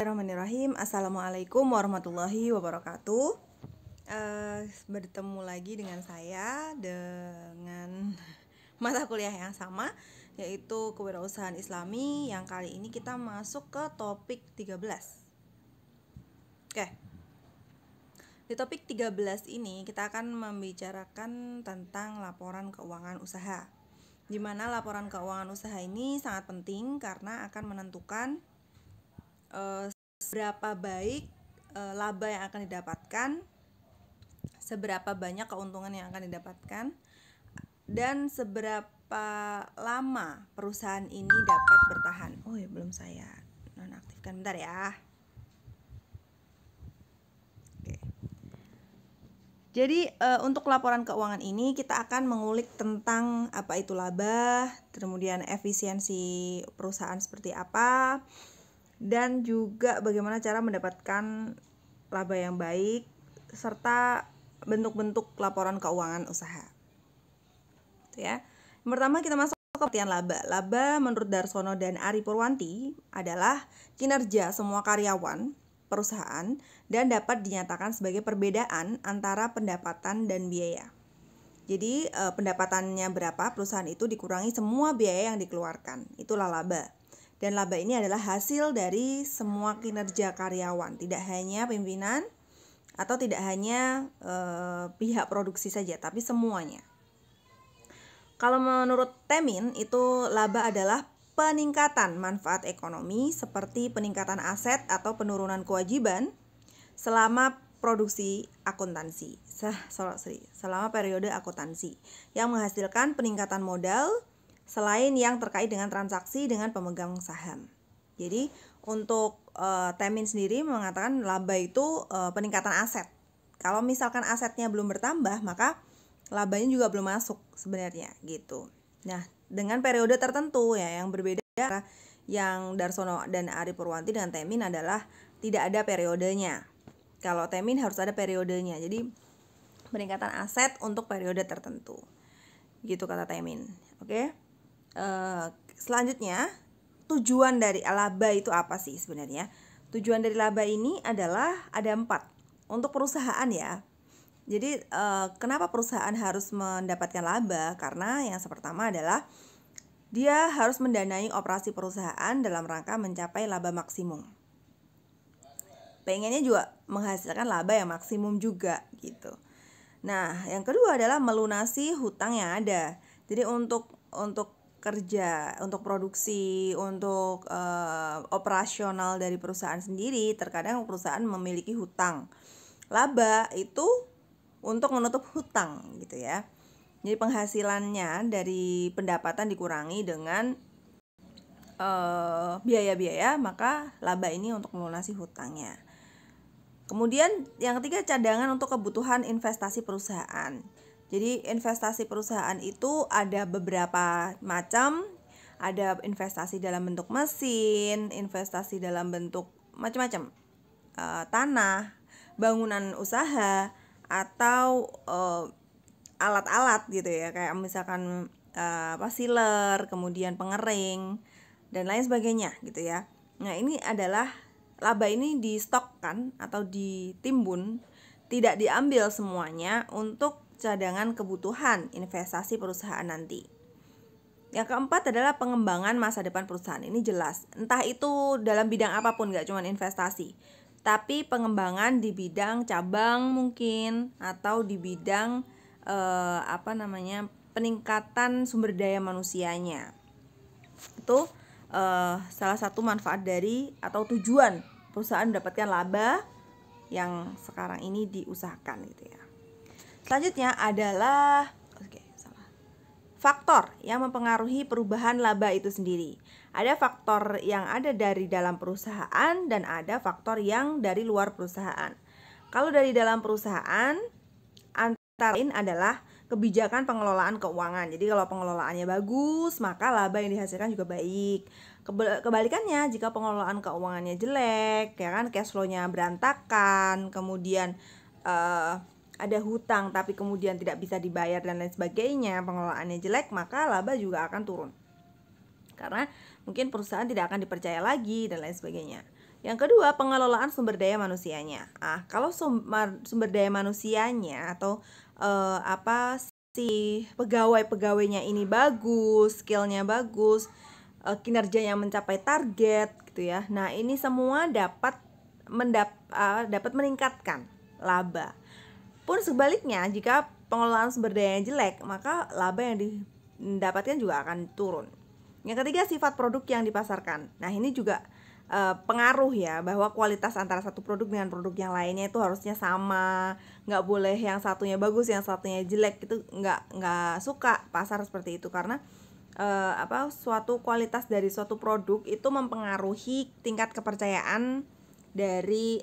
Bismillahirrahmanirrahim. Assalamualaikum warahmatullahi wabarakatuh. Bertemu lagi dengan saya dengan mata kuliah yang sama, yaitu Kewirausahaan Islami, yang kali ini kita masuk ke topik 13. Oke. Di topik 13 ini kita akan membicarakan tentang laporan keuangan usaha, di mana laporan keuangan usaha ini sangat penting karena akan menentukan seberapa baik laba yang akan didapatkan, seberapa banyak keuntungan yang akan didapatkan, dan seberapa lama perusahaan ini dapat bertahan. Oh ya, belum saya nonaktifkan, bentar ya. Oke. Jadi untuk laporan keuangan ini kita akan mengulik tentang apa itu laba, kemudian efisiensi perusahaan seperti apa, dan juga bagaimana cara mendapatkan laba yang baik, serta bentuk-bentuk laporan keuangan usaha. Itu ya. Yang pertama kita masuk ke pengertian laba. Laba menurut Darsono dan Ari Purwanti adalah kinerja semua karyawan perusahaan dan dapat dinyatakan sebagai perbedaan antara pendapatan dan biaya. Jadi pendapatannya berapa, perusahaan itu dikurangi semua biaya yang dikeluarkan. Itulah laba. Dan laba ini adalah hasil dari semua kinerja karyawan, tidak hanya pimpinan atau tidak hanya pihak produksi saja, tapi semuanya. Kalau menurut Temin, itu laba adalah peningkatan manfaat ekonomi seperti peningkatan aset atau penurunan kewajiban selama produksi akuntansi, selama periode akuntansi yang menghasilkan peningkatan modal selain yang terkait dengan transaksi dengan pemegang saham. Jadi untuk Temin sendiri mengatakan laba itu peningkatan aset. Kalau misalkan asetnya belum bertambah, maka labanya juga belum masuk sebenarnya gitu. Nah, dengan periode tertentu ya yang berbeda, yang Darsono dan Ari Purwanti dengan Temin adalah tidak ada periodenya. Kalau Temin harus ada periodenya. Jadi peningkatan aset untuk periode tertentu. Gitu kata Temin. Oke. Selanjutnya, tujuan dari laba itu apa sih sebenarnya? Tujuan dari laba ini adalah ada 4 untuk perusahaan ya. Jadi kenapa perusahaan harus mendapatkan laba? Karena yang pertama adalah dia harus mendanai operasi perusahaan dalam rangka mencapai laba maksimum. Pengennya juga menghasilkan laba yang maksimum juga gitu. Nah, yang kedua adalah melunasi hutang yang ada. Jadi untuk kerja, untuk produksi, untuk operasional dari perusahaan sendiri, terkadang perusahaan memiliki hutang. Laba itu untuk menutup hutang gitu ya. Jadi penghasilannya dari pendapatan dikurangi dengan biaya-biaya, maka laba ini untuk melunasi hutangnya. Kemudian yang ketiga, cadangan untuk kebutuhan investasi perusahaan. Jadi investasi perusahaan itu ada beberapa macam. Ada investasi dalam bentuk mesin, investasi dalam bentuk macam-macam, tanah, bangunan usaha, atau alat-alat gitu ya, kayak misalkan sealer, kemudian pengering dan lain sebagainya gitu ya. Nah, ini adalah laba ini distokkan atau ditimbun, tidak diambil semuanya untuk cadangan kebutuhan investasi perusahaan nanti. Yang keempat adalah pengembangan masa depan perusahaan. Ini jelas, entah itu dalam bidang apapun, gak cuma investasi, tapi pengembangan di bidang cabang mungkin, atau di bidang peningkatan sumber daya manusianya. Itu salah satu manfaat dari atau tujuan perusahaan mendapatkan laba yang sekarang ini diusahakan gitu ya. Selanjutnya adalah faktor yang mempengaruhi perubahan laba itu sendiri. Ada faktor yang ada dari dalam perusahaan dan ada faktor yang dari luar perusahaan. Kalau dari dalam perusahaan, antara lain adalah kebijakan pengelolaan keuangan. Jadi kalau pengelolaannya bagus, maka laba yang dihasilkan juga baik. Kebalikannya, jika pengelolaan keuangannya jelek, ya kan, cash flow-nya berantakan, kemudian ada hutang tapi kemudian tidak bisa dibayar dan lain sebagainya, pengelolaannya jelek, maka laba juga akan turun. Karena mungkin perusahaan tidak akan dipercaya lagi dan lain sebagainya. Yang kedua, pengelolaan sumber daya manusianya. Kalau sumber daya manusianya atau si pegawai-pegawainya ini bagus, skillnya bagus, kinerjanya mencapai target gitu ya. Nah, ini semua dapat meningkatkan laba. Pun sebaliknya, jika pengelolaan sumber daya jelek, maka laba yang didapatkan juga akan turun. Yang ketiga, sifat produk yang dipasarkan. Nah, ini juga pengaruh ya, bahwa kualitas antara satu produk dengan produk yang lainnya itu harusnya sama, nggak boleh yang satunya bagus yang satunya jelek. Itu nggak suka pasar seperti itu, karena suatu kualitas dari suatu produk itu mempengaruhi tingkat kepercayaan dari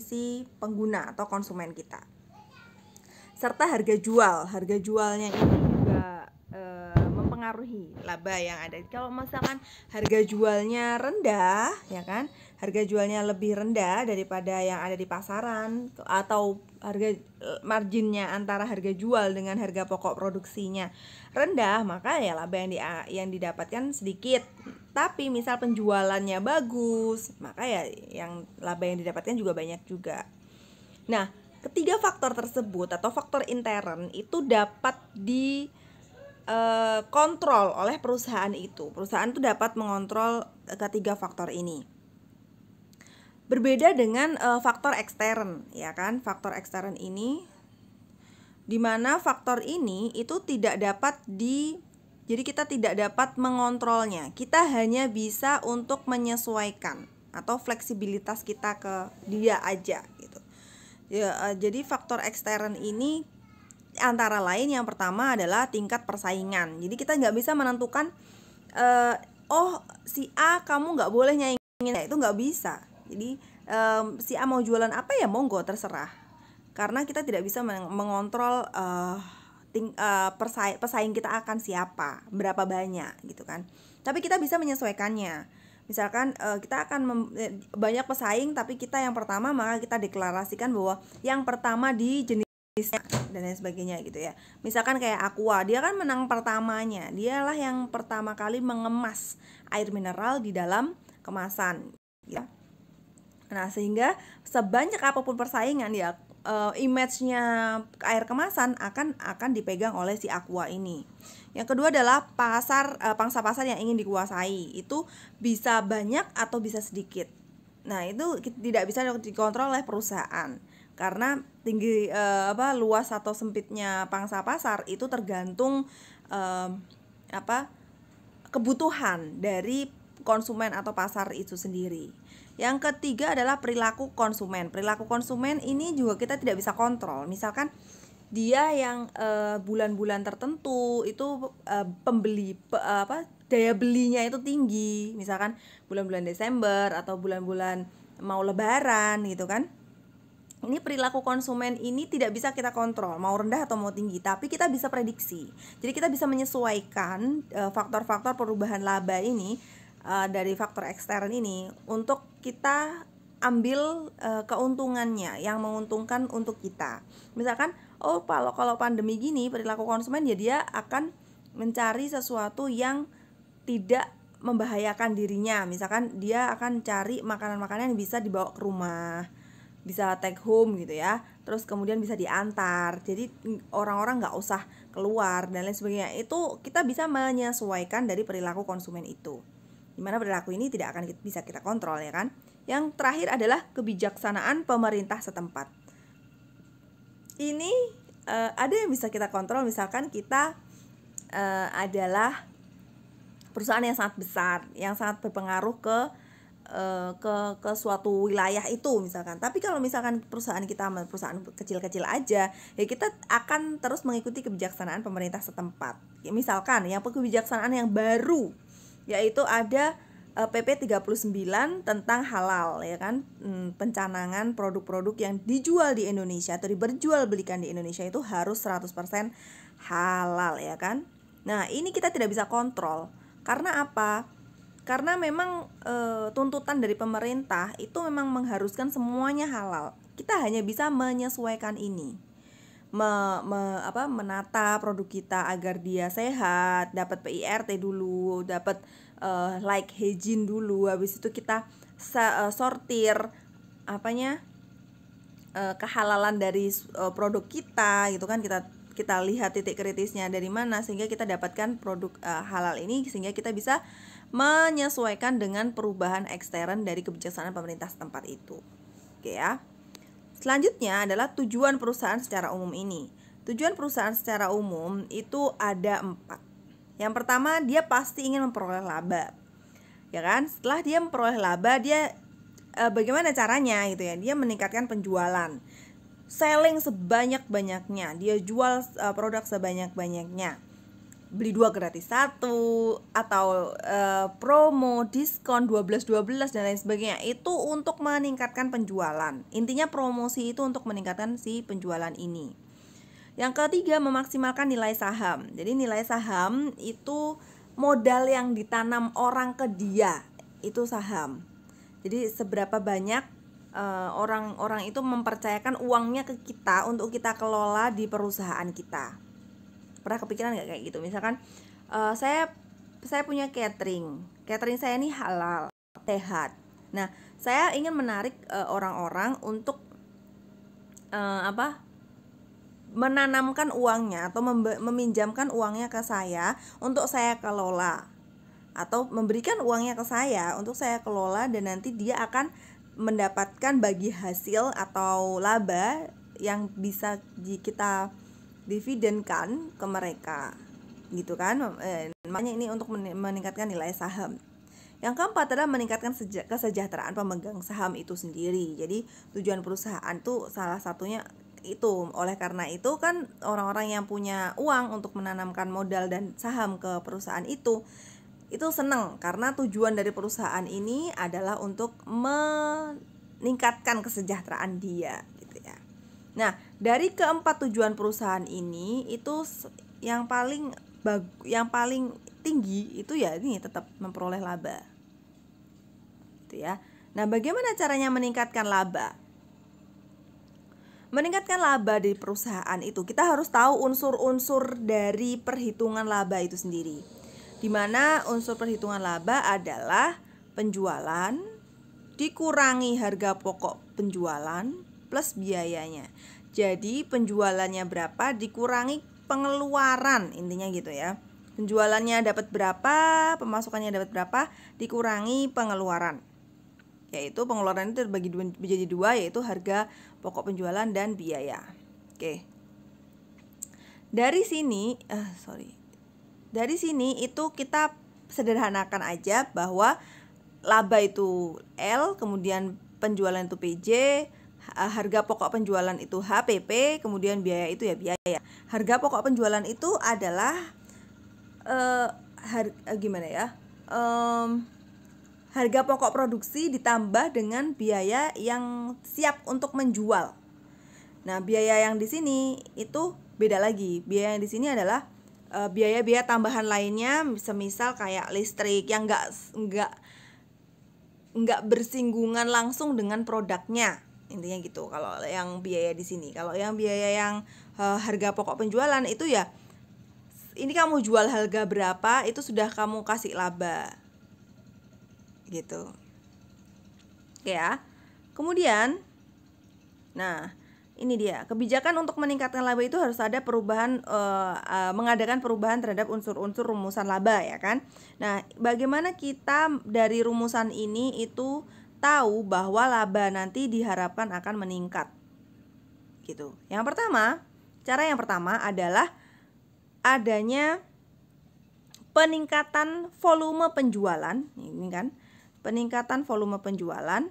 si pengguna atau konsumen kita. Serta harga jualnya ini juga mempengaruhi laba yang ada. Kalau misalkan harga jualnya rendah, ya kan, harga jualnya lebih rendah daripada yang ada di pasaran, atau harga marginnya antara harga jual dengan harga pokok produksinya rendah, maka ya laba yang didapatkan sedikit. Tapi misal penjualannya bagus, maka ya yang laba yang didapatkan juga banyak juga. Nah, ketiga faktor tersebut atau faktor intern itu dapat kontrol oleh perusahaan itu. Perusahaan itu dapat mengontrol ketiga faktor ini. Berbeda dengan faktor ekstern, ya kan? Faktor ekstern ini, di mana faktor ini itu tidak dapat jadi kita tidak dapat mengontrolnya. Kita hanya bisa untuk menyesuaikan atau fleksibilitas kita ke dia aja gitu. Ya, jadi faktor ekstern ini antara lain yang pertama adalah tingkat persaingan. Jadi kita nggak bisa menentukan si A kamu nggak boleh nyaingin, itu nggak bisa. Jadi si A mau jualan apa ya monggo terserah, karena kita tidak bisa mengontrol pesaing kita akan siapa, berapa banyak gitu kan. Tapi kita bisa menyesuaikannya. Misalkan kita akan banyak pesaing, tapi kita yang pertama, maka kita deklarasikan bahwa yang pertama di jenis dan lain sebagainya gitu ya. Misalkan kayak Aqua, dia kan menang pertamanya, dialah yang pertama kali mengemas air mineral di dalam kemasan ya. Nah, sehingga sebanyak apapun persaingan ya, image-nya air kemasan akan dipegang oleh si Aqua ini. Yang kedua adalah pangsa pasar yang ingin dikuasai. Itu bisa banyak atau bisa sedikit. Nah, itu tidak bisa dikontrol oleh perusahaan, karena tinggi luas atau sempitnya pangsa pasar itu tergantung kebutuhan dari konsumen atau pasar itu sendiri. Yang ketiga adalah perilaku konsumen. Perilaku konsumen ini juga kita tidak bisa kontrol. Misalkan dia yang bulan-bulan tertentu itu daya belinya itu tinggi, misalkan bulan-bulan Desember atau bulan-bulan mau lebaran gitu kan. Ini perilaku konsumen ini tidak bisa kita kontrol, mau rendah atau mau tinggi, tapi kita bisa prediksi. Jadi kita bisa menyesuaikan faktor-faktor perubahan laba ini dari faktor ekstern ini untuk kita ambil keuntungannya yang menguntungkan untuk kita. Misalkan kalau pandemi gini, perilaku konsumen ya dia akan mencari sesuatu yang tidak membahayakan dirinya. Misalkan dia akan cari makanan-makanan yang bisa dibawa ke rumah, bisa take home gitu ya, terus kemudian bisa diantar, jadi orang-orang nggak usah keluar dan lain sebagainya. Itu kita bisa menyesuaikan dari perilaku konsumen itu, dimana perilaku ini tidak akan bisa kita kontrol ya kan. Yang terakhir adalah kebijaksanaan pemerintah setempat. Ini ada yang bisa kita kontrol, misalkan kita adalah perusahaan yang sangat besar, yang sangat berpengaruh ke suatu wilayah itu misalkan. Tapi kalau misalkan perusahaan kita perusahaan kecil-kecil aja, ya kita akan terus mengikuti kebijaksanaan pemerintah setempat. Ya, misalkan yang kebijaksanaan yang baru, yaitu ada PP 39 tentang halal ya kan, pencanangan produk-produk yang dijual di Indonesia atau diperjualbelikan di Indonesia itu harus 100% halal ya kan. Nah, ini kita tidak bisa kontrol. Karena apa? Karena memang tuntutan dari pemerintah itu memang mengharuskan semuanya halal. Kita hanya bisa menyesuaikan ini, menata produk kita agar dia sehat, dapat PIRT dulu, dapat like hygiene dulu, habis itu kita sortir kehalalan dari produk kita gitu kan, kita lihat titik kritisnya dari mana sehingga kita dapatkan produk halal ini, sehingga kita bisa menyesuaikan dengan perubahan ekstern dari kebijaksanaan pemerintah setempat itu. Oke ya. Selanjutnya adalah tujuan perusahaan secara umum ini. Tujuan perusahaan secara umum itu ada 4. Yang pertama, dia pasti ingin memperoleh laba, ya kan? Setelah dia memperoleh laba, dia bagaimana caranya gitu ya? Dia meningkatkan penjualan, selling sebanyak-banyaknya, dia jual produk sebanyak-banyaknya, beli 2 gratis 1, atau promo, diskon 12-12 dan lain sebagainya. Itu untuk meningkatkan penjualan. Intinya promosi itu untuk meningkatkan si penjualan ini. Yang ketiga, memaksimalkan nilai saham. Jadi nilai saham itu modal yang ditanam orang ke dia, itu saham. Jadi seberapa banyak orang-orang itu mempercayakan uangnya ke kita untuk kita kelola di perusahaan kita. Pernah kepikiran nggak kayak gitu? Misalkan saya punya catering saya ini halal, sehat. Nah, saya ingin menarik orang-orang untuk menanamkan uangnya atau meminjamkan uangnya ke saya untuk saya kelola, atau memberikan uangnya ke saya untuk saya kelola, dan nanti dia akan mendapatkan bagi hasil atau laba yang bisa kita dividenkan ke mereka gitu kan. Makanya ini untuk meningkatkan nilai saham. Yang keempat adalah meningkatkan kesejahteraan pemegang saham itu sendiri. Jadi tujuan perusahaan tuh salah satunya itu. Oleh karena itu kan orang-orang yang punya uang untuk menanamkan modal dan saham ke perusahaan itu senang, karena tujuan dari perusahaan ini adalah untuk meningkatkan kesejahteraan dia gitu ya. Nah, dari keempat tujuan perusahaan ini itu yang paling tinggi itu ya ini tetap memperoleh laba. Gitu ya. Nah, bagaimana caranya meningkatkan laba? Meningkatkan laba di perusahaan itu kita harus tahu unsur-unsur dari perhitungan laba itu sendiri. Di mana unsur perhitungan laba adalah penjualan dikurangi harga pokok penjualan plus biayanya. Jadi penjualannya berapa dikurangi pengeluaran, intinya gitu ya. Penjualannya dapat berapa, pemasukannya dapat berapa, dikurangi pengeluaran. Yaitu pengeluaran itu terbagi menjadi 2, yaitu harga pokok penjualan dan biaya. Oke. Dari sini itu kita sederhanakan aja bahwa laba itu L, kemudian penjualan itu PJ, harga pokok penjualan itu HPP, kemudian biaya itu ya biaya. Harga pokok penjualan itu adalah harga pokok produksi ditambah dengan biaya yang siap untuk menjual. Nah, biaya yang di sini itu beda lagi. Biaya yang di sini adalah biaya-biaya tambahan lainnya, semisal kayak listrik yang enggak bersinggungan langsung dengan produknya. Intinya gitu kalau yang biaya di sini. Kalau yang biaya yang harga pokok penjualan itu ya ini kamu jual harga berapa itu sudah kamu kasih laba. Gitu. Oke ya. Kemudian ini dia, kebijakan untuk meningkatkan laba itu harus ada perubahan, mengadakan perubahan terhadap unsur-unsur rumusan laba ya kan. Nah, bagaimana kita dari rumusan ini itu tahu bahwa laba nanti diharapkan akan meningkat gitu. Cara yang pertama adalah adanya peningkatan volume penjualan, ini kan, peningkatan volume penjualan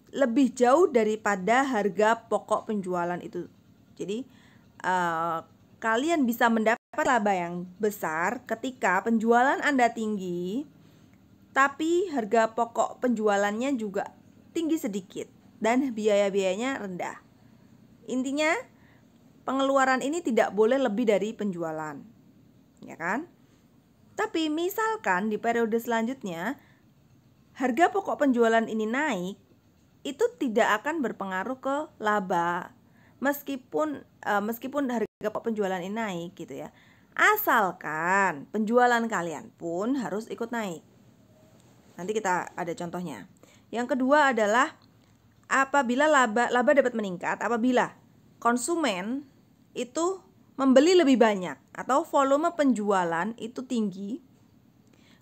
lebih jauh daripada harga pokok penjualan itu. Jadi kalian bisa mendapat laba yang besar ketika penjualan Anda tinggi, tapi harga pokok penjualannya juga tinggi sedikit dan biaya-biayanya rendah. Intinya pengeluaran ini tidak boleh lebih dari penjualan, ya kan? Tapi misalkan di periode selanjutnya harga pokok penjualan ini naik, itu tidak akan berpengaruh ke laba meskipun harga pokok penjualan ini naik gitu ya. Asalkan penjualan kalian pun harus ikut naik. Nanti kita ada contohnya. Yang kedua adalah apabila laba dapat meningkat apabila konsumen itu membeli lebih banyak atau volume penjualan itu tinggi.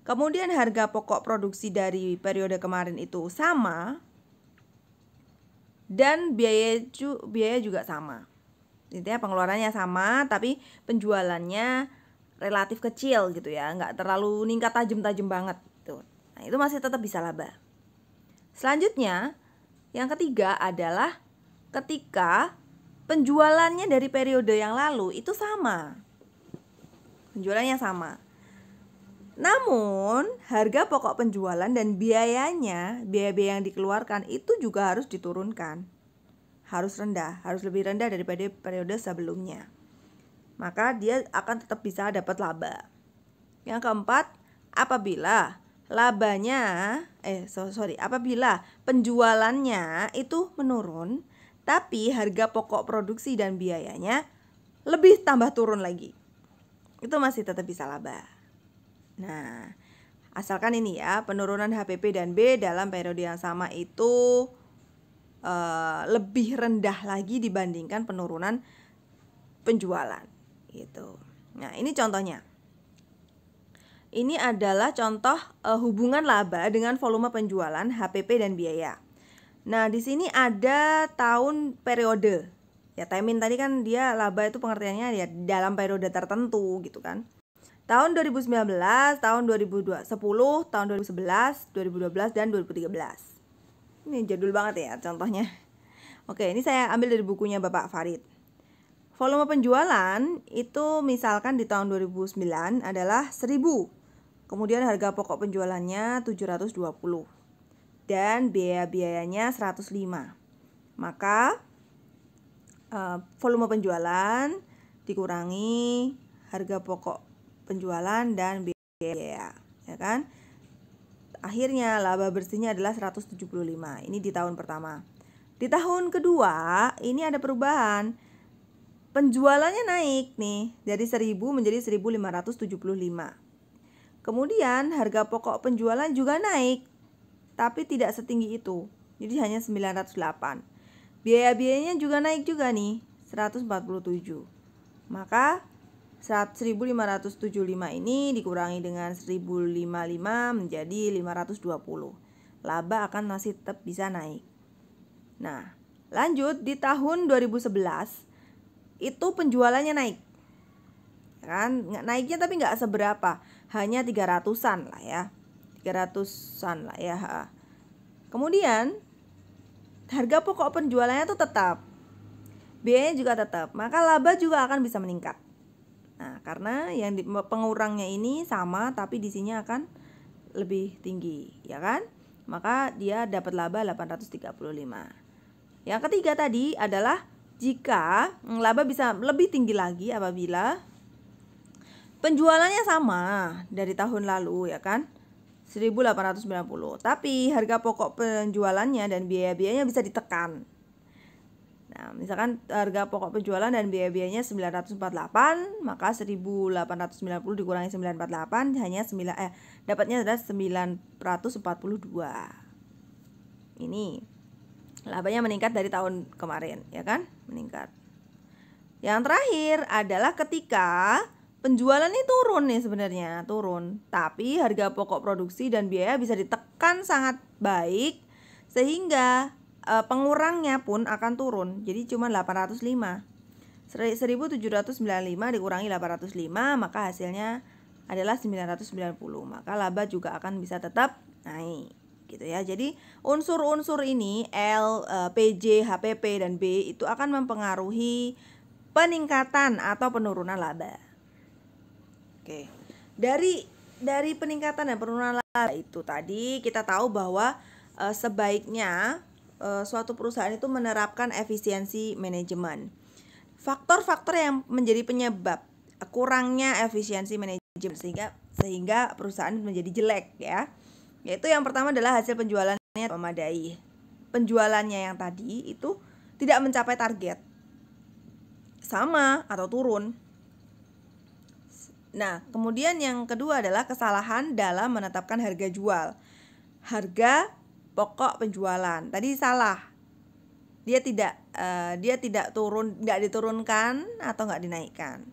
Kemudian harga pokok produksi dari periode kemarin itu sama dan biaya juga sama. Intinya pengeluarannya sama tapi penjualannya relatif kecil gitu ya, nggak terlalu meningkat tajam-tajam banget tuh. Nah, itu masih tetap bisa laba. Selanjutnya, yang ketiga adalah ketika penjualannya dari periode yang lalu itu sama. Penjualannya sama. Namun, harga pokok penjualan dan biaya-biaya yang dikeluarkan itu juga harus diturunkan. Harus rendah, harus lebih rendah daripada periode sebelumnya. Maka dia akan tetap bisa dapat laba. Yang keempat, apabila penjualannya itu menurun, tapi harga pokok produksi dan biayanya lebih tambah turun lagi, itu masih tetap bisa laba. Nah, asalkan ini ya, penurunan HPP dan B dalam periode yang sama itu lebih rendah lagi dibandingkan penurunan penjualan gitu. Nah, ini contohnya. Ini adalah contoh hubungan laba dengan volume penjualan, HPP dan biaya. Nah, di sini ada tahun periode. Ya, timing tadi kan dia laba itu pengertiannya ya dalam periode tertentu gitu kan. Tahun 2019, tahun 2010, tahun 2011, 2012 dan 2013. Ini jadul banget ya contohnya. Oke, ini saya ambil dari bukunya Bapak Farid. Volume penjualan itu misalkan di tahun 2009 adalah 1000. Kemudian harga pokok penjualannya 720 dan biaya-biayanya 105. Maka volume penjualan dikurangi harga pokok penjualan dan biaya, ya kan? Akhirnya laba bersihnya adalah 175. Ini di tahun pertama. Di tahun kedua ini ada perubahan. Penjualannya naik nih dari 1000 menjadi 1575. Kemudian harga pokok penjualan juga naik, tapi tidak setinggi itu. Jadi hanya 908. Biaya-biayanya juga naik juga nih, 147. Maka 1575 ini dikurangi dengan 1055 menjadi 520. Laba akan masih tetap bisa naik. Nah, lanjut di tahun 2011 itu penjualannya naik. Kan naiknya tapi nggak seberapa, hanya 300-an lah ya. 300-an lah ya. Kemudian harga pokok penjualannya tuh tetap, biayanya juga tetap, maka laba juga akan bisa meningkat. Nah, karena yang pengurangnya ini sama tapi di sini akan lebih tinggi, ya kan? Maka dia dapat laba 835. Yang ketiga tadi adalah jika laba bisa lebih tinggi lagi apabila penjualannya sama dari tahun lalu, ya kan? 1890. Tapi harga pokok penjualannya dan biaya-biayanya bisa ditekan. Nah, misalkan harga pokok penjualan dan biaya-biayanya 948, maka 1890 dikurangi 948 hanya dapatnya adalah 942. Ini labanya meningkat dari tahun kemarin, ya kan? Meningkat. Yang terakhir adalah ketika penjualan ini turun nih sebenarnya, turun. Tapi harga pokok produksi dan biaya bisa ditekan sangat baik sehingga pengurangnya pun akan turun. Jadi cuma 805. 1795 dikurangi 805 maka hasilnya adalah 990. Maka laba juga akan bisa tetap naik. Gitu ya. Jadi unsur-unsur ini L, PJ, HPP dan B itu akan mempengaruhi peningkatan atau penurunan laba. Oke. Dari peningkatan dan penurunan laba itu tadi kita tahu bahwa sebaiknya suatu perusahaan itu menerapkan efisiensi manajemen. Faktor-faktor yang menjadi penyebab kurangnya efisiensi manajemen sehingga perusahaan menjadi jelek ya. Yaitu yang pertama adalah hasil penjualannya memadai. Penjualannya yang tadi itu tidak mencapai target. Sama atau turun. Nah, kemudian yang kedua adalah kesalahan dalam menetapkan harga jual. Harga pokok penjualan. Tadi salah. Dia tidak nggak diturunkan atau nggak dinaikkan.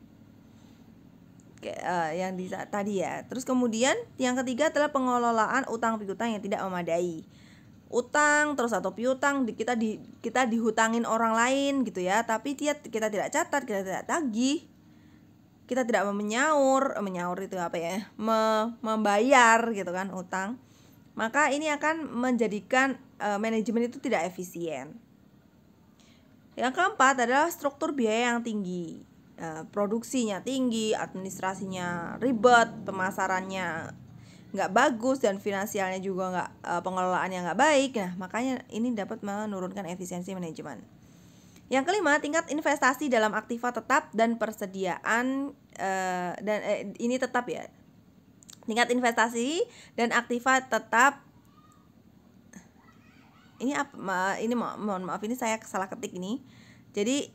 Yang tadi ya. Terus kemudian yang ketiga adalah pengelolaan utang piutang yang tidak memadai. Utang terus atau piutang kita dihutangin orang lain gitu ya, tapi kita tidak catat, kita tidak tagih, kita tidak menyaur itu apa ya, membayar gitu kan utang, maka ini akan menjadikan manajemen itu tidak efisien. Yang keempat adalah struktur biaya yang tinggi. Produksinya tinggi, administrasinya ribet, pemasarannya nggak bagus, dan finansialnya juga nggak, pengelolaannya nggak baik. Nah, makanya ini dapat menurunkan efisiensi manajemen. Yang kelima, tingkat investasi dalam aktiva tetap dan persediaan ini tetap ya. Tingkat investasi dan aktiva tetap ini mohon maaf, ini saya salah ketik ini. Jadi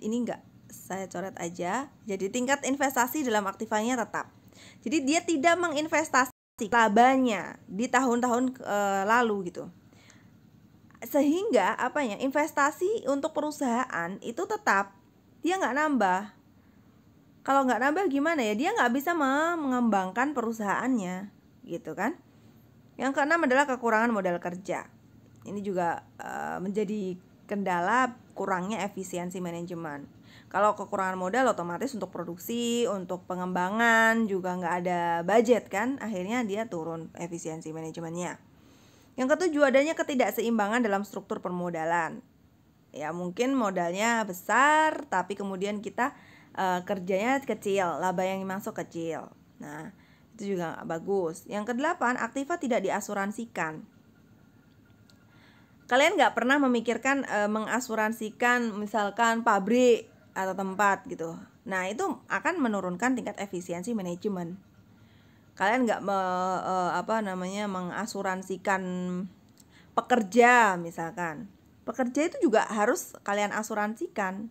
ini enggak, saya coret aja. Jadi tingkat investasi dalam aktivanya tetap. Jadi dia tidak menginvestasi labanya di tahun-tahun lalu gitu. Sehingga investasi untuk perusahaan itu tetap, dia nggak nambah. Kalau nggak nambah gimana ya, dia nggak bisa mengembangkan perusahaannya gitu kan. Yang keenam adalah kekurangan modal kerja. Ini juga menjadi kendala kurangnya efisiensi manajemen. Kalau kekurangan modal, otomatis untuk produksi, untuk pengembangan juga nggak ada budget kan, akhirnya dia turun efisiensi manajemennya. Yang ketujuh, adanya ketidakseimbangan dalam struktur permodalan. Ya mungkin modalnya besar, tapi kemudian kita kerjanya kecil, laba yang masuk kecil. Nah, itu juga nggak bagus. Yang kedelapan, aktiva tidak diasuransikan. Kalian nggak pernah memikirkan mengasuransikan misalkan pabrik atau tempat gitu. Nah, itu akan menurunkan tingkat efisiensi manajemen. Kalian nggak mengasuransikan pekerja misalkan. Pekerja itu juga harus kalian asuransikan.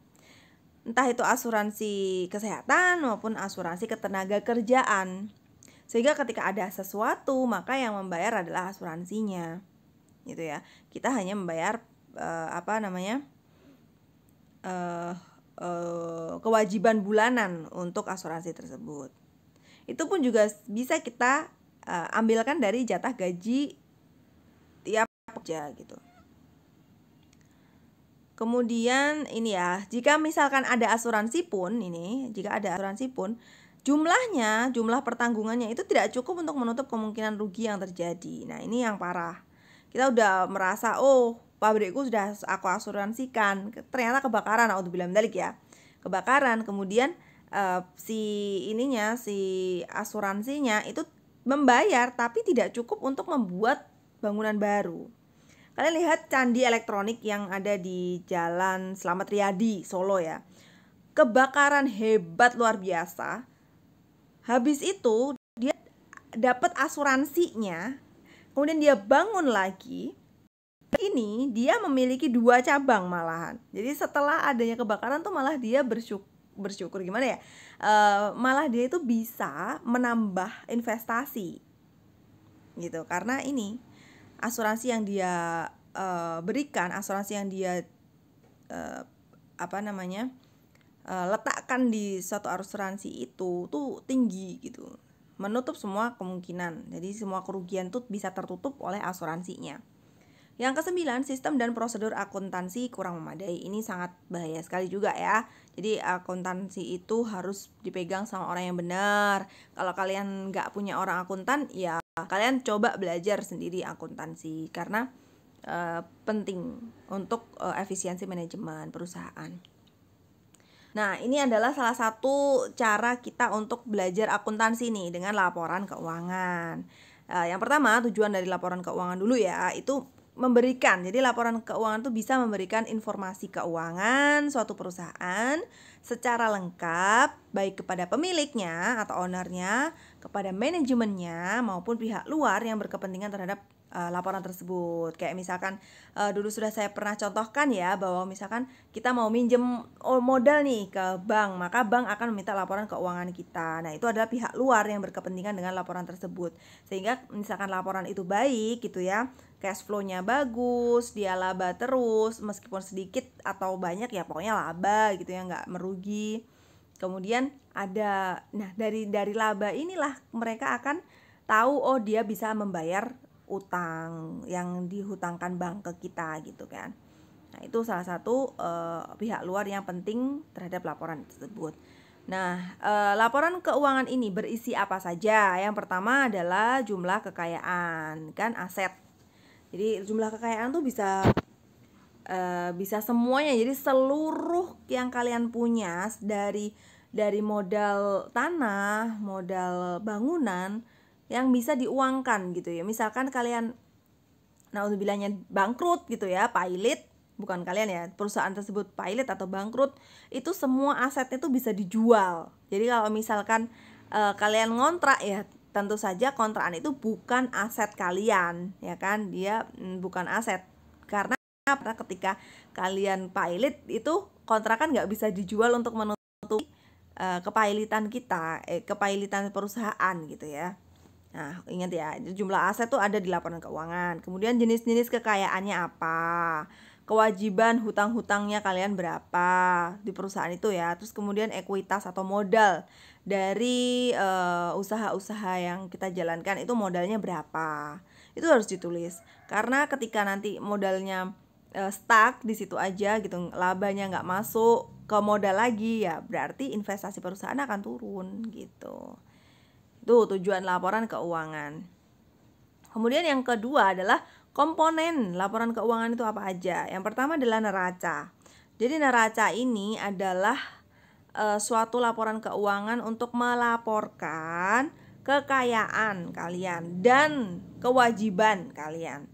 Entah itu asuransi kesehatan maupun asuransi ketenaga kerjaan. Sehingga ketika ada sesuatu, maka yang membayar adalah asuransinya. Gitu ya. Kita hanya membayar kewajiban bulanan untuk asuransi tersebut. Itu pun juga bisa kita ambilkan dari jatah gaji tiap pekerja gitu. Kemudian ini ya, jika misalkan ada asuransi pun jumlah pertanggungannya itu tidak cukup untuk menutup kemungkinan rugi yang terjadi. Nah, ini yang parah. Kita udah merasa, pabrikku sudah aku asuransikan, ternyata kebakaran, naudzubillah min dzalik ya. Kebakaran, kemudian si asuransinya itu membayar tapi tidak cukup untuk membuat bangunan baru. Kalian lihat candi elektronik yang ada di Jalan Slamet Riyadi, Solo ya. Kebakaran hebat luar biasa. Habis itu dia dapat asuransinya, kemudian dia bangun lagi. Ini dia memiliki 2 cabang malahan. Jadi setelah adanya kebakaran tuh malah dia bersyukur gimana ya? Malah dia itu bisa menambah investasi. Gitu. Karena ini asuransi yang dia berikan, asuransi yang dia letakkan di suatu asuransi itu tuh tinggi gitu, menutup semua kemungkinan. Jadi semua kerugian tuh bisa tertutup oleh asuransinya. Yang kesembilan, sistem dan prosedur akuntansi kurang memadai. Ini sangat bahaya sekali juga ya. Jadi akuntansi itu harus dipegang sama orang yang benar. Kalau kalian nggak punya orang akuntan, ya kalian coba belajar sendiri akuntansi, karena penting untuk efisiensi manajemen perusahaan. Nah, ini adalah salah satu cara kita untuk belajar akuntansi nih, dengan laporan keuangan. Yang pertama, tujuan dari laporan keuangan dulu ya, itu memberikan. Jadi laporan keuangan itu bisa memberikan informasi keuangan suatu perusahaan secara lengkap, baik kepada pemiliknya atau ownernya, kepada manajemennya maupun pihak luar yang berkepentingan terhadap laporan tersebut. Kayak misalkan dulu sudah saya pernah contohkan ya, bahwa misalkan kita mau minjem modal nih ke bank, maka bank akan meminta laporan keuangan kita. Nah, itu adalah pihak luar yang berkepentingan dengan laporan tersebut. Sehingga misalkan laporan itu baik gitu ya, cash flow-nya bagus, dia laba terus, meskipun sedikit atau banyak ya pokoknya laba gitu ya, nggak merugi. Kemudian dari laba inilah mereka akan tahu, oh dia bisa membayar utang yang dihutangkan bank ke kita gitu kan. Nah, itu salah satu pihak luar yang penting terhadap laporan tersebut. Nah, laporan keuangan ini berisi apa saja? Yang pertama adalah jumlah kekayaan, kan aset. Jadi jumlah kekayaan tuh bisa semuanya. Jadi seluruh yang kalian punya dari modal tanah, modal bangunan yang bisa diuangkan gitu ya. Misalkan kalian naudzubillah bangkrut gitu ya, pailit, bukan kalian ya, perusahaan tersebut pailit atau bangkrut, itu semua asetnya itu bisa dijual. Jadi kalau misalkan kalian ngontrak ya, tentu saja kontrakan itu bukan aset kalian, ya kan? Dia bukan aset. Karena ketika kalian pailit itu kontrakan nggak bisa dijual untuk menutupi kepailitan kepailitan perusahaan gitu ya. Nah, ingat ya, jumlah aset tuh ada di laporan keuangan. Kemudian jenis-jenis kekayaannya apa? Kewajiban hutang-hutangnya kalian berapa di perusahaan itu ya. Terus kemudian ekuitas atau modal dari usaha-usaha yang kita jalankan itu modalnya berapa. Itu harus ditulis. Karena ketika nanti modalnya stuck di situ aja gitu, labanya nggak masuk ke modal lagi ya, berarti investasi perusahaan akan turun gitu. Itu tujuan laporan keuangan. Kemudian yang kedua adalah komponen laporan keuangan itu apa aja. Yang pertama adalah neraca. Jadi neraca ini adalah suatu laporan keuangan untuk melaporkan kekayaan kalian dan kewajiban kalian.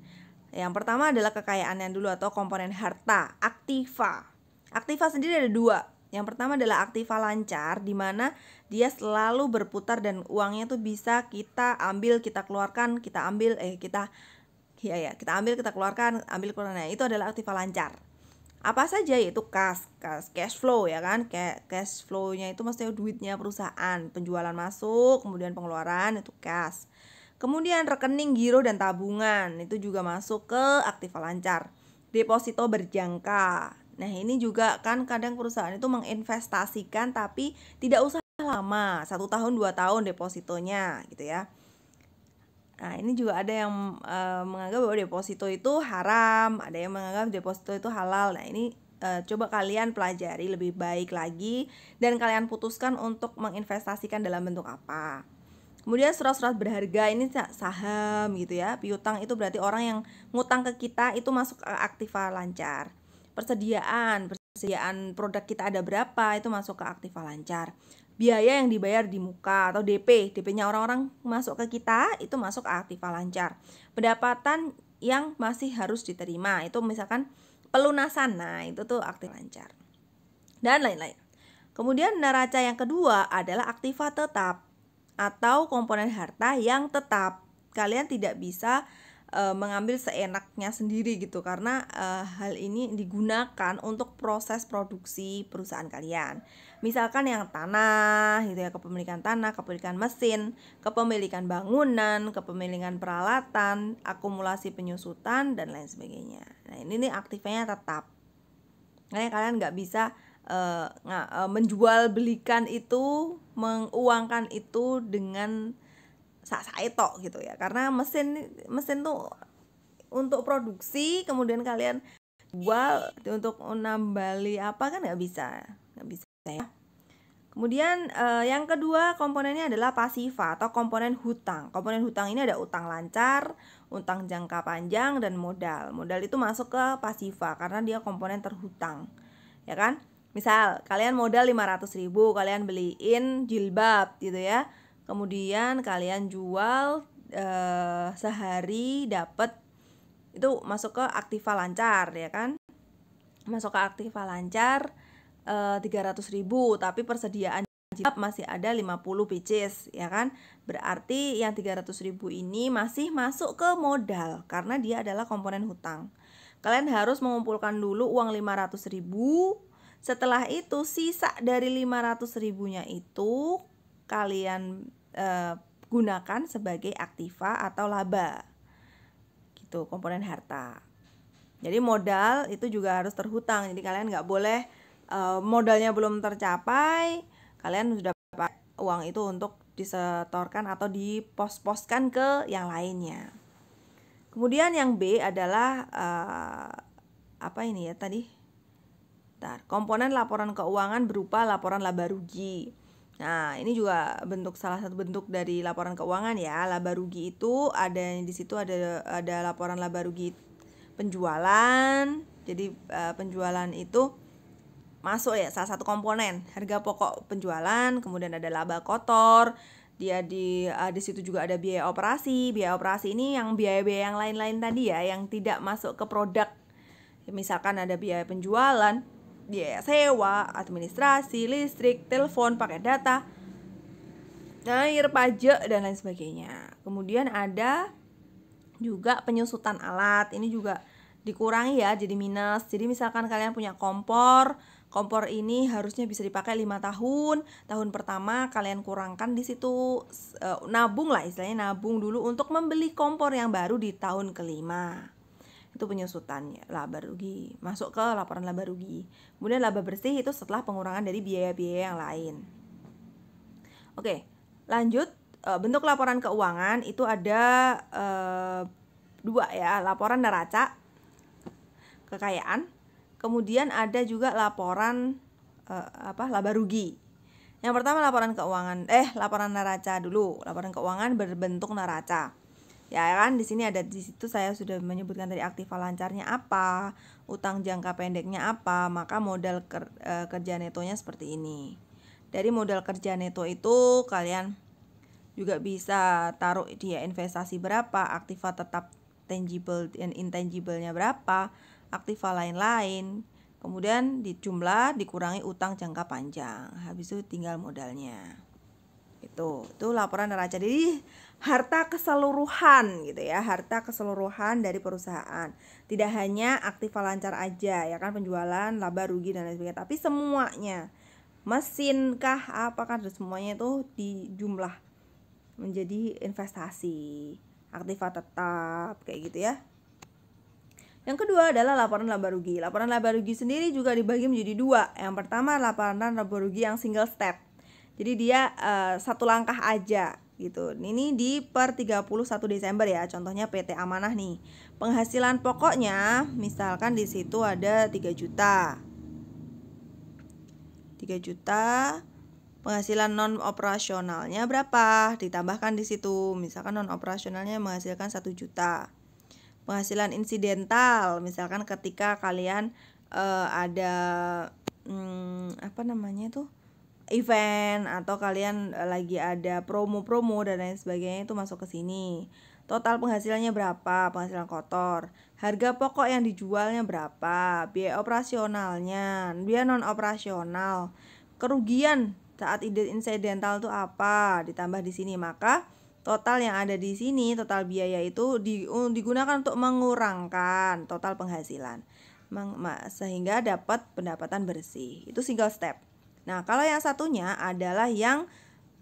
Yang pertama adalah kekayaannya dulu atau komponen harta, aktiva. Aktiva sendiri ada dua. Yang pertama adalah aktiva lancar, di mana dia selalu berputar dan uangnya tuh bisa kita ambil, kita keluarkan, kita ambil, kita ambil, kita keluarkan, ambil, keluarkan. Nah, itu adalah aktiva lancar. Apa saja? Yaitu cash flow ya kan. Cash flow-nya itu maksudnya duitnya perusahaan, penjualan masuk, kemudian pengeluaran itu cash. Kemudian rekening, giro, dan tabungan itu juga masuk ke aktiva lancar. Deposito berjangka. Nah, ini juga kan kadang perusahaan itu menginvestasikan tapi tidak usah lama, 1 tahun 2 tahun depositonya gitu ya. Nah, ini juga ada yang menganggap bahwa deposito itu haram, ada yang menganggap deposito itu halal. Nah, ini coba kalian pelajari lebih baik lagi dan kalian putuskan untuk menginvestasikan dalam bentuk apa. Kemudian surat-surat berharga ini saham gitu ya. Piutang itu berarti orang yang ngutang ke kita, itu masuk ke aktiva lancar. Persediaan produk kita ada berapa, itu masuk ke aktiva lancar. Biaya yang dibayar di muka atau DP-nya orang-orang masuk ke kita, itu masuk ke aktiva lancar. Pendapatan yang masih harus diterima, itu misalkan pelunasan, nah itu tuh aktiva lancar. Dan lain-lain. Kemudian neraca yang kedua adalah aktiva tetap atau komponen harta yang tetap. Kalian tidak bisa mengambil seenaknya sendiri gitu, karena hal ini digunakan untuk proses produksi perusahaan kalian. Misalkan yang tanah gitu ya, kepemilikan tanah, kepemilikan mesin, kepemilikan bangunan, kepemilikan peralatan, akumulasi penyusutan dan lain sebagainya. Nah, ini nih aktifnya tetap. Makanya kalian nggak bisa menjual belikan itu, menguangkan itu dengan sak-saetok gitu ya, karena mesin tuh untuk produksi, kemudian kalian jual untuk nambali apa kan nggak bisa ya. Kemudian yang kedua komponennya adalah pasiva atau komponen hutang. Komponen hutang ini ada utang lancar, utang jangka panjang, dan modal. Modal itu masuk ke pasiva karena dia komponen terhutang, ya kan? Misal kalian modal 500.000, kalian beliin jilbab gitu ya. Kemudian kalian jual sehari dapat, itu masuk ke aktiva lancar ya kan. Masuk ke aktiva lancar 300.000, tapi persediaan masih ada 50 pieces, ya kan? Berarti yang 300.000 ini masih masuk ke modal karena dia adalah komponen hutang. Kalian harus mengumpulkan dulu uang 500.000. Setelah itu sisa dari 500.000-nya itu kalian gunakan sebagai aktiva atau laba. Gitu, komponen harta. Jadi modal itu juga harus terhutang. Jadi kalian nggak boleh modalnya belum tercapai, kalian sudah dapat uang itu untuk disetorkan atau dipos-poskan ke yang lainnya. Kemudian yang B adalah apa ini ya tadi? Komponen laporan keuangan berupa laporan laba rugi. Nah, ini juga salah satu bentuk dari laporan keuangan ya. Laba rugi itu ada di situ ada laporan laba rugi penjualan. Jadi penjualan itu masuk ya, salah satu komponen harga pokok penjualan. Kemudian ada laba kotor, dia di situ juga ada biaya operasi. Biaya operasi ini yang biaya-biaya yang lain-lain tadi ya, yang tidak masuk ke produk. Misalkan ada biaya penjualan, biaya sewa, administrasi, listrik, telepon, pakai data, air, pajak, dan lain sebagainya. Kemudian ada juga penyusutan alat, ini juga dikurangi ya, jadi minus. Jadi misalkan kalian punya kompor ini harusnya bisa dipakai 5 tahun. Tahun pertama kalian kurangkan di situ, nabung lah istilahnya, nabung dulu untuk membeli kompor yang baru di tahun kelima. Itu penyusutannya, laba rugi, masuk ke laporan laba rugi. Kemudian laba bersih itu setelah pengurangan dari biaya-biaya yang lain. Oke, lanjut. Bentuk laporan keuangan itu ada 2 ya, laporan neraca kekayaan, kemudian ada juga laporan laba rugi. Yang pertama laporan neraca dulu. Laporan keuangan berbentuk neraca. Ya kan, di situ saya sudah menyebutkan dari aktiva lancarnya apa, utang jangka pendeknya apa, maka modal kerja netonya seperti ini. Dari modal kerja neto itu kalian juga bisa taruh dia investasi berapa, aktiva tetap tangible dan intangible-nya berapa, aktiva lain-lain. Kemudian dijumlah dikurangi utang jangka panjang. Habis itu tinggal modalnya. Itu laporan neraca. Jadi harta keseluruhan gitu ya, harta keseluruhan dari perusahaan. Tidak hanya aktiva lancar aja ya kan, penjualan, laba rugi dan lain sebagainya, tapi semuanya. Mesin kah apakah semuanya itu dijumlah menjadi investasi, aktiva tetap kayak gitu ya. Yang kedua adalah laporan laba rugi. Laporan laba rugi sendiri juga dibagi menjadi 2. Yang pertama laporan laba rugi yang single step. Jadi dia satu langkah aja gitu. Ini di per 31 Desember ya. Contohnya PT Amanah nih. Penghasilan pokoknya misalkan di situ ada 3 juta. 3 juta. Penghasilan non operasionalnya berapa? Ditambahkan di situ. Misalkan non operasionalnya menghasilkan 1 juta. Penghasilan insidental, misalkan ketika kalian ada event atau kalian lagi ada promo dan lain sebagainya, itu masuk ke sini. Total penghasilannya berapa? Penghasilan kotor. Harga pokok yang dijualnya berapa? Biaya operasionalnya, biaya non operasional. Kerugian saat insidental itu apa? Ditambah di sini. Maka total yang ada di sini, total biaya itu digunakan untuk mengurangkan total penghasilan sehingga dapat pendapatan bersih. Itu single step. Nah, kalau yang satunya adalah yang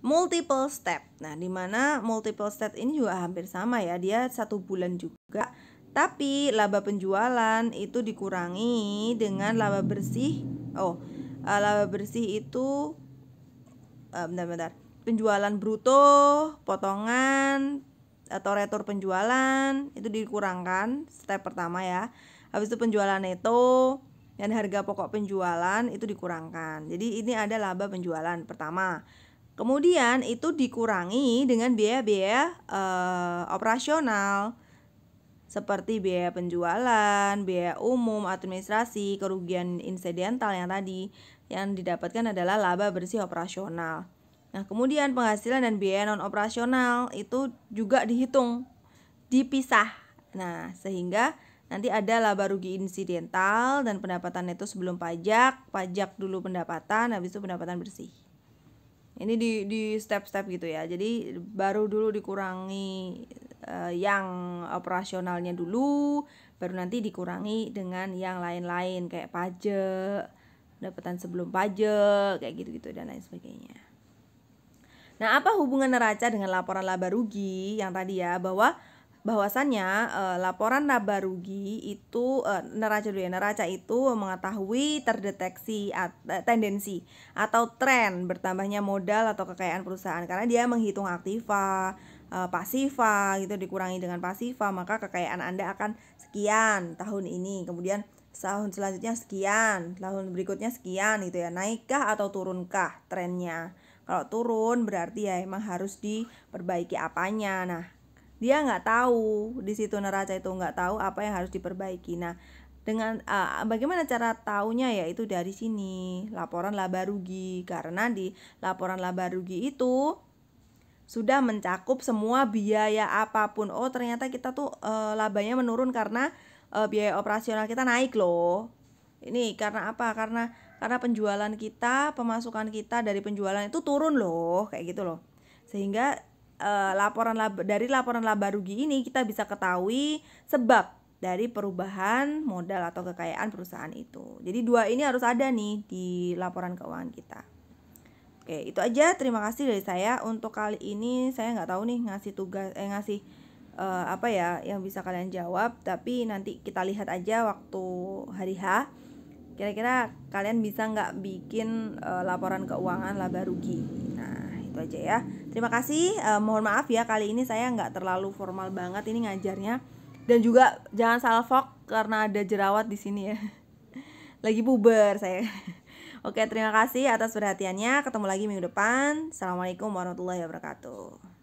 multiple step. Nah, dimana multiple step ini juga hampir sama ya, dia 1 bulan juga. Tapi laba penjualan itu dikurangi dengan laba bersih. Laba bersih itu penjualan bruto, potongan atau retur penjualan itu dikurangkan step pertama ya. Habis itu penjualan neto dan harga pokok penjualan itu dikurangkan. Jadi ini ada laba penjualan pertama. Kemudian itu dikurangi dengan biaya-biaya operasional seperti biaya penjualan, biaya umum, administrasi, kerugian insidental yang tadi. Yang didapatkan adalah laba bersih operasional. Nah, kemudian penghasilan dan biaya non operasional itu juga dihitung, dipisah. Nah, sehingga nanti ada laba rugi insidental dan pendapatan neto sebelum pajak dulu pendapatan, habis itu pendapatan bersih. Ini di step-step gitu ya. Jadi baru dulu dikurangi yang operasionalnya dulu, baru nanti dikurangi dengan yang lain-lain kayak pajak, pendapatan sebelum pajak, kayak gitu-gitu dan lain sebagainya. Nah, apa hubungan neraca dengan laporan laba rugi yang tadi ya, bahwasannya laporan laba rugi itu neraca itu mengetahui terdeteksi tendensi atau tren bertambahnya modal atau kekayaan perusahaan karena dia menghitung aktiva, pasifa gitu, dikurangi dengan pasifa, maka kekayaan Anda akan sekian tahun ini, kemudian tahun selanjutnya sekian, tahun berikutnya sekian gitu ya. Naikkah atau turunkah trennya? Kalau turun berarti ya emang harus diperbaiki apanya. Nah, dia nggak tahu, di situ neraca itu nggak tahu apa yang harus diperbaiki. Nah, dengan bagaimana cara taunya, yaitu dari sini laporan laba rugi, karena di laporan laba rugi itu sudah mencakup semua biaya apapun. Oh, ternyata kita tuh labanya menurun karena biaya operasional kita naik loh. Ini karena apa? Karena penjualan kita, pemasukan kita dari penjualan itu turun loh, kayak gitu loh. Sehingga dari laporan laba rugi ini kita bisa ketahui sebab dari perubahan modal atau kekayaan perusahaan itu. Jadi dua ini harus ada nih di laporan keuangan kita. Oke, itu aja. Terima kasih dari saya. Untuk kali ini saya nggak tahu nih ngasih apa ya yang bisa kalian jawab, tapi nanti kita lihat aja waktu hari H. Kira-kira kalian bisa nggak bikin laporan keuangan laba rugi. Nah, itu aja ya. Terima kasih. Mohon maaf ya kali ini saya nggak terlalu formal banget ini ngajarnya. Dan juga jangan salfok karena ada jerawat di sini ya. Lagi puber saya. Oke, terima kasih atas perhatiannya. Ketemu lagi minggu depan. Assalamualaikum warahmatullahi wabarakatuh.